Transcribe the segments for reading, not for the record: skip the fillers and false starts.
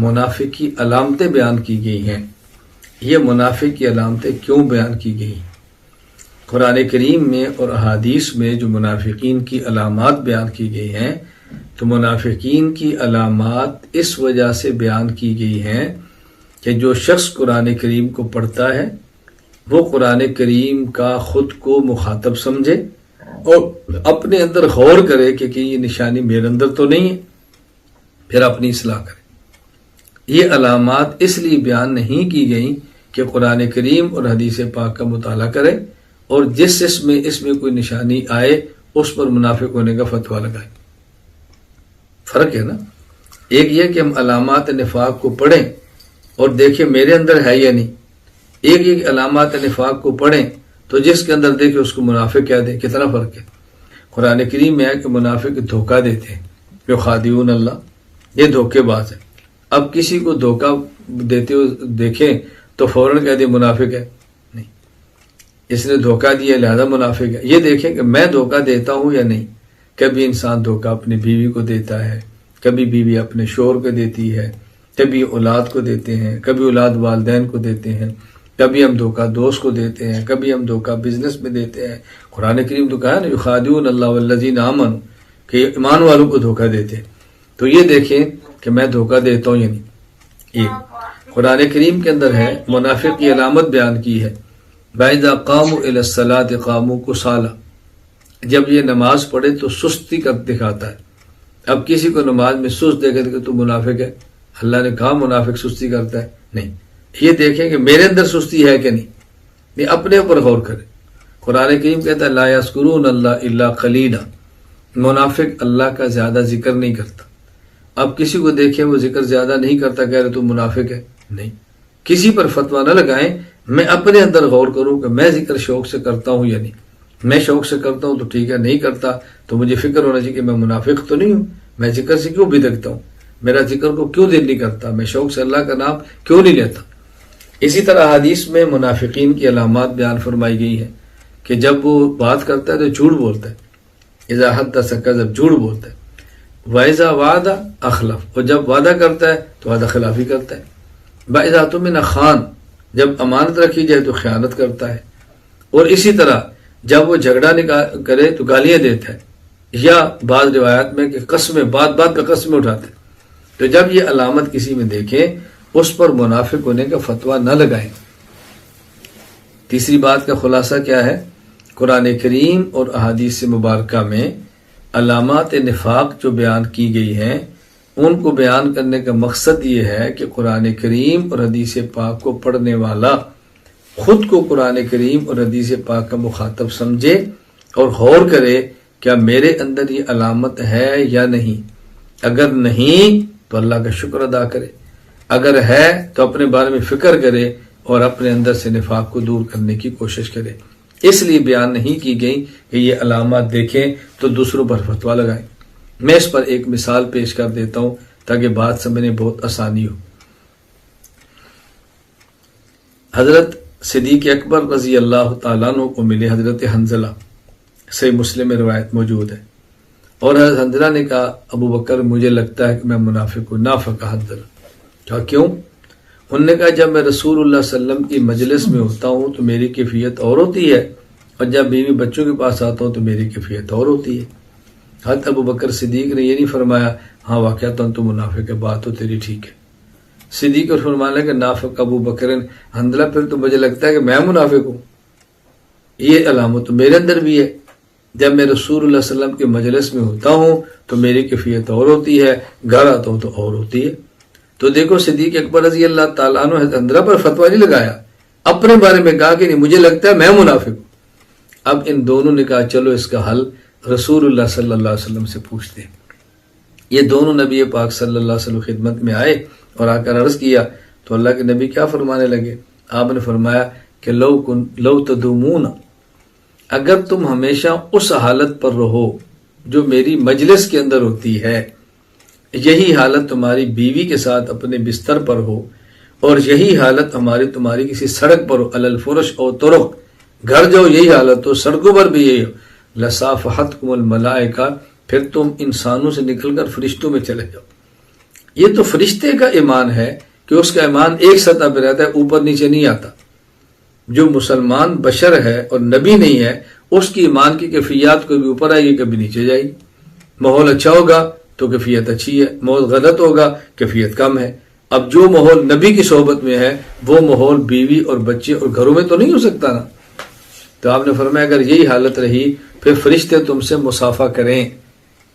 منافق کی علامتیں بیان کی گئی ہیں۔ یہ منافق کی علامتیں کیوں بیان کی گئی؟ قرآن کریم میں اور احادیث میں جو منافقین کی علامات بیان کی گئی ہیں، تو منافقین کی علامات اس وجہ سے بیان کی گئی ہیں کہ جو شخص قرآن کریم کو پڑھتا ہے وہ قرآن کریم کا خود کو مخاطب سمجھے اور اپنے اندر غور کرے کہ یہ نشانی میرے اندر تو نہیں ہے، پھر اپنی اصلاح کرے۔ یہ علامات اس لیے بیان نہیں کی گئیں کہ قرآن کریم اور حدیث پاک کا مطالعہ کرے اور جس اس میں کوئی نشانی آئے اس پر منافق ہونے کا فتویٰ لگائے۔ فرق ہے نا، ایک یہ کہ ہم علامات نفاق کو پڑھیں اور دیکھیں میرے اندر ہے یا نہیں، ایک علامات نفاق کو پڑھیں تو جس کے اندر دیکھیں اس کو منافق کہہ دیں، کتنا فرق ہے۔ قرآن کریم میں ہے کہ منافق دھوکہ دیتے ہیں، جو خادعون اللہ، یہ دھوکے باز ہے۔ اب کسی کو دھوکہ دیتے ہوئے دیکھیں تو فوراً کہہ دیں منافق ہے، نہیں، اس نے دھوکہ دیا لہذا منافق ہے۔ یہ دیکھیں کہ میں دھوکہ دیتا ہوں یا نہیں۔ کبھی انسان دھوکہ اپنی بیوی کو دیتا ہے، کبھی بیوی اپنے شوہر کو دیتی ہے، کبھی اولاد کو دیتے ہیں، کبھی اولاد والدین کو دیتے ہیں، کبھی ہم دھوکہ دوست کو دیتے ہیں، کبھی ہم دھوکہ بزنس میں دیتے ہیں۔ قرآن کریم تو کہا ہے نا یخادعون اللہ والذین آمنوا، کہ ایمان والوں کو دھوکہ دیتے ہیں۔ تو یہ دیکھیں کہ میں دھوکہ دیتا ہوں یا نہیں۔ ایک قرآن کریم کے اندر ہے منافق کی علامت بیان کی ہے، وَإِذَا قَامُوا إِلَى الصَّلَاةِ قَامُوا كُسَالَىٰ، جب یہ نماز پڑھے تو سستی کر دکھاتا ہے۔ اب کسی کو نماز میں سست دیکھے کہ تو منافق ہے، اللہ نے کہا منافق سستی کرتا ہے؟ نہیں۔ یہ دیکھیں کہ میرے اندر سستی ہے کہ نہیں، اپنے اوپر غور کریں۔ قرآن کریم کہتا ہے لا یذکرون اللہ الا قلیلا، منافق اللہ کا زیادہ ذکر نہیں کرتا۔ اب کسی کو دیکھیں وہ ذکر زیادہ نہیں کرتا، کہہ رہے تو منافق ہے؟ نہیں۔ کسی پر فتویٰ نہ لگائیں، میں اپنے اندر غور کروں کہ میں ذکر شوق سے کرتا ہوں یا نہیں۔ میں شوق سے کرتا ہوں تو ٹھیک ہے، نہیں کرتا تو مجھے فکر ہونا چاہیے کہ میں منافق تو نہیں ہوں، میں ذکر سے کیوں بھٹکتا ہوں، میرا ذکر کو کیوں دل نہیں کرتا، میں شوق سے اللہ کا نام کیوں نہیں لیتا۔ اسی طرح حدیث میں منافقین کی علامات بیان فرمائی گئی ہیں کہ جب وہ بات کرتا ہے تو جھوٹ بولتا ہے، اذا حدث کذب، جھوٹ بولتا ہے، واذا وعد اخلف، اور جب وعدہ کرتا ہے تو وعدہ خلافی کرتا ہے، واذا اؤتمن خان، جب امانت رکھی جائے تو خیانت کرتا ہے، اور اسی طرح جب وہ جھگڑا کرے تو گالیاں دیتا ہے، یا بعض روایات میں کہ قسمیں بات کا قسم اٹھاتا ہے۔ تو جب یہ علامت کسی میں دیکھیں اس پر منافق ہونے کا فتویٰ نہ لگائیں۔ تیسری بات کا خلاصہ کیا ہے؟ قرآن کریم اور احادیث مبارکہ میں علامات نفاق جو بیان کی گئی ہیں ان کو بیان کرنے کا مقصد یہ ہے کہ قرآن کریم اور حدیث پاک کو پڑھنے والا خود کو قرآن کریم اور حدیث پاک کا مخاطب سمجھے اور غور کرے کیا میرے اندر یہ علامت ہے یا نہیں۔ اگر نہیں تو اللہ کا شکر ادا کرے، اگر ہے تو اپنے بارے میں فکر کرے اور اپنے اندر سے نفاق کو دور کرنے کی کوشش کرے۔ اس لیے بیان نہیں کی گئی کہ یہ علامات دیکھیں تو دوسروں پر فتویٰ لگائیں۔ میں اس پر ایک مثال پیش کر دیتا ہوں تاکہ بات سمجھنے بہت آسانی ہو۔ حضرت صدیق اکبر رضی اللہ تعالیٰ عنہ کو ملے حضرت حنظلہ، صحیح مسلم میں روایت موجود ہے، اور حضرت حنظلہ نے کہا ابو بکر مجھے لگتا ہے کہ میں منافق ہوں۔ نافق حنظلہ، کہا کیوں؟ انہوں نے کہا جب میں رسول اللہ صلی اللہ علیہ وسلم کی مجلس میں ہوتا ہوں تو میری کیفیت اور ہوتی ہے، اور جب بیوی بچوں کے پاس آتا ہوں تو میری کیفیت اور ہوتی ہے۔ حضرت ابو بکر صدیق نے یہ نہیں فرمایا ہاں واقعتاً تو منافق ہے، بات تو تیری ٹھیک ہے۔ صدیق اور فرمانے کہ نافق ابو بکر حنظلہ، پھر تو مجھے لگتا ہے کہ میں منافق ہوں، یہ علامت تو میرے اندر بھی ہے۔ جب میں رسول اللہ صلی اللہ علیہ وسلم کے مجلس میں ہوتا ہوں تو میری کیفیت اور ہوتی ہے، گھر آتا ہوں تو اور ہوتی ہے۔ تو دیکھو صدیق اکبر رضی اللہ تعالیٰ عنہ حضرت حنظلہ پر فتویٰ نہیں لگایا، اپنے بارے میں کہا کہ نہیں مجھے لگتا ہے میں منافق ہوں۔ اب ان دونوں نے کہا چلو اس کا حل رسول اللہ صلی اللہ علیہ وسلم سے پوچھتے ہیں۔ یہ دونوں نبی پاک صلی اللہ علیہ وسلم خدمت میں آئے اور آ کر عرض کیا تو اللہ کے نبی کیا فرمانے لگے؟ آپ نے فرمایا کہ لو تدومون، اگر تم ہمیشہ اس حالت پر رہو جو میری مجلس کے اندر ہوتی ہے، یہی حالت تمہاری بیوی کے ساتھ اپنے بستر پر ہو، اور یہی حالت تمہاری کسی سڑک پر ہو، علی الفرش او طرق، گھر جاؤ یہی حالت ہو، سڑکوں پر بھی یہی ہو، لصافحتکم الملائکہ، پھر تم انسانوں سے نکل کر فرشتوں میں چلے جاؤ۔ یہ تو فرشتے کا ایمان ہے کہ اس کا ایمان ایک سطح پہ رہتا ہے، اوپر نیچے نہیں آتا۔ جو مسلمان بشر ہے اور نبی نہیں ہے، اس کی ایمان کی کیفیات کبھی اوپر آئے گی کبھی نیچے جائے گی۔ ماحول اچھا ہوگا تو کیفیت اچھی ہے، ماحول غلط ہوگا کیفیت کم ہے۔ اب جو ماحول نبی کی صحبت میں ہے وہ ماحول بیوی اور بچے اور گھروں میں تو نہیں ہو سکتا نا۔ تو آپ نے فرمایا اگر یہی حالت رہی پھر فرشتے تم سے مصافحہ کریں۔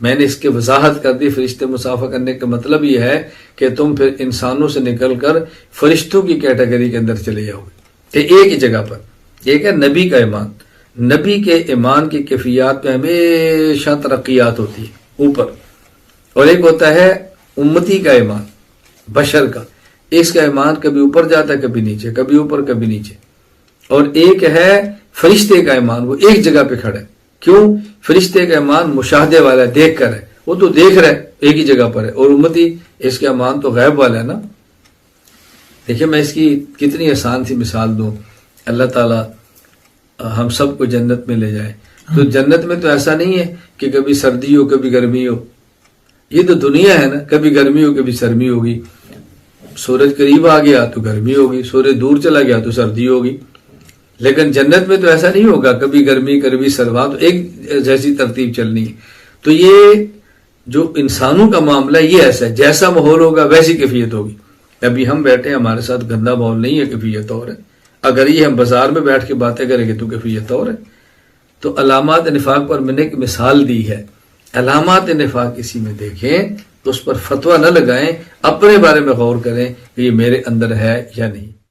میں نے اس کی وضاحت کر دی، فرشتے مصافحہ کرنے کا مطلب یہ ہے کہ تم پھر انسانوں سے نکل کر فرشتوں کی کیٹیگری کے اندر چلے جاؤ گے۔ کہ ایک ہی جگہ پر ایک ہے نبی کا ایمان، نبی کے ایمان کی کیفیات میں ہمیشہ ترقیات ہوتی ہے اوپر، اور ایک ہوتا ہے امتی کا ایمان، بشر کا، اس کا ایمان کبھی اوپر جاتا ہے کبھی نیچے، کبھی اوپر کبھی نیچے۔ اور ایک ہے فرشتے کا ایمان، وہ ایک جگہ پہ کھڑا ہے۔ کیوں؟ فرشتے کا ایمان مشاہدے والا ہے، دیکھ کر ہے، وہ تو دیکھ رہا ہے ایک ہی جگہ پر ہے، اور امتی اس کا ایمان تو غیب والا ہے نا۔ دیکھیں میں اس کی کتنی آسان سی مثال دوں، اللہ تعالیٰ ہم سب کو جنت میں لے جائے۔ تو جنت میں تو ایسا نہیں ہے کہ کبھی سردی ہو کبھی گرمی ہو، یہ تو دنیا ہے نا، کبھی گرمی ہو کبھی سرمی ہوگی۔ سورج قریب آ گیا تو گرمی ہوگی، سورج دور چلا گیا تو سردی ہوگی۔ لیکن جنت میں تو ایسا نہیں ہوگا، کبھی گرمی کبھی سرما، تو ایک جیسی ترتیب چلنی ہے۔ تو یہ جو انسانوں کا معاملہ ہے یہ ایسا ہے، جیسا ماحول ہوگا ویسی کیفیت ہوگی۔ ابھی ہم بیٹھے ہیں، ہمارے ساتھ گندا ماحول نہیں ہے، کیفیت اور ہے۔ اگر یہ ہم بازار میں بیٹھ کے باتیں کریں گے تو کیفیت اور ہے۔ تو علامات نفاق پر میں نے ایک مثال دی ہے، علامات نفاق کسی میں دیکھیں تو اس پر فتویٰ نہ لگائیں، اپنے بارے میں غور کریں کہ یہ میرے اندر ہے یا نہیں۔